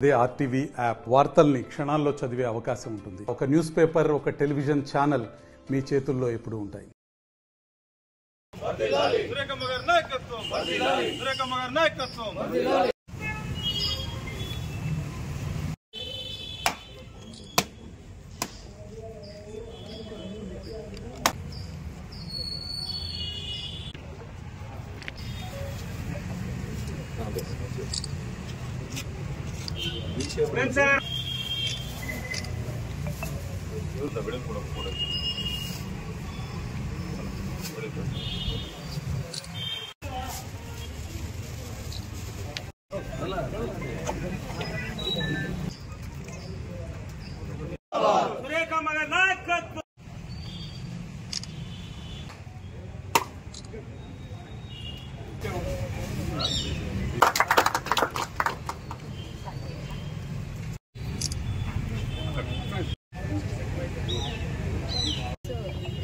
అదే RTV app వార్తల్ని క్షణాల్లో చదివే అవకాశం ఉంటుంది. ఒక న్యూస్ పేపర్, ఒక టెలివిజన్ ఛానల్ మీ చేతుల్లో ఎప్పుడూ ఉంటాయి.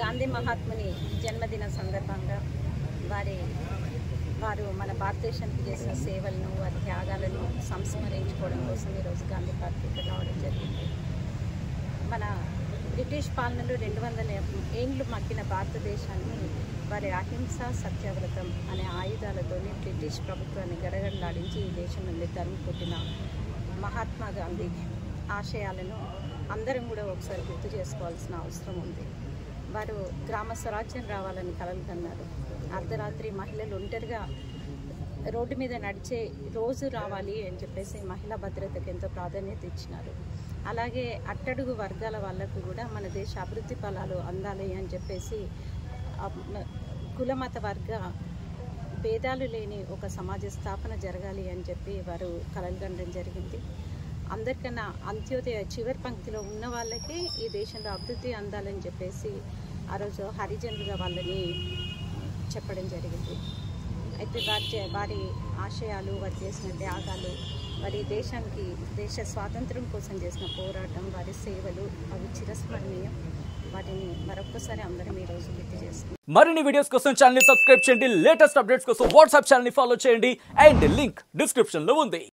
గాంధీ మహాత్ముని జన్మదిన సందర్భంగా వారు మన భారతదేశానికి చేసిన సేవలను, వారి త్యాగాలను సంస్మరించుకోవడం కోసం ఈరోజు గాంధీ పార్క్ ఇక్కడ రావడం జరిగింది. మన బ్రిటిష్ పాలనలో 200 ఏండ్లు మగ్గిన భారతదేశాన్ని వారి అహింస, సత్యావ్రతం అనే ఆయుధాలతోనే బ్రిటిష్ ప్రభుత్వాన్ని గడగడలాడించి ఈ దేశం నుండి తరిమి కొట్టిన మహాత్మా గాంధీ ఆశయాలను అందరం కూడా ఒకసారి గుర్తు చేసుకోవాల్సిన అవసరం ఉంది. వారు గ్రామ స్వరాజ్యం రావాలని కలలు కన్నారు. అర్ధరాత్రి మహిళలు ఒంటరిగా రోడ్డు మీద నడిచే రోజు రావాలి అని చెప్పేసి మహిళా భద్రతకు ఎంతో ప్రాధాన్యత ఇచ్చినారు. అలాగే అట్టడుగు వర్గాల వాళ్ళకు కూడా మన దేశ అభివృద్ధి ఫలాలు అందాలి అని చెప్పేసి కులమత వర్గ భేదాలు లేని ఒక సమాజ స్థాపన జరగాలి అని చెప్పి వారు కలలు కనడం జరిగింది. అందరికన్నా అంత్యోదయ చివరి పంక్తిలో ఉన్న వాళ్ళకే ఈ దేశంలో అభివృద్ధి అందాలని చెప్పేసి ఆ రోజు హరిజనులుగా వాళ్ళని చెప్పడం జరిగింది. అయితే వారి ఆశయాలు, వారు చేసిన త్యాగాలు, వారి దేశానికి దేశ స్వాతంత్రం కోసం చేసిన పోరాటం, వారి సేవలు అవి చిరస్మరణీయం. వాటిని మరొక్కసారి అందరం ఈ రోజు గుర్తు చేస్తున్నాం. మరిన్ని వీడియోస్ కోసం ఛానల్ ని సబ్స్క్రైబ్ చేయండి. లేటెస్ట్ అప్డేట్స్ కోసం వాట్సాప్ ఛానల్ ని ఫాలో చేయండి. అండ్ లింక్ డిస్క్రిప్షన్ లో ఉంది.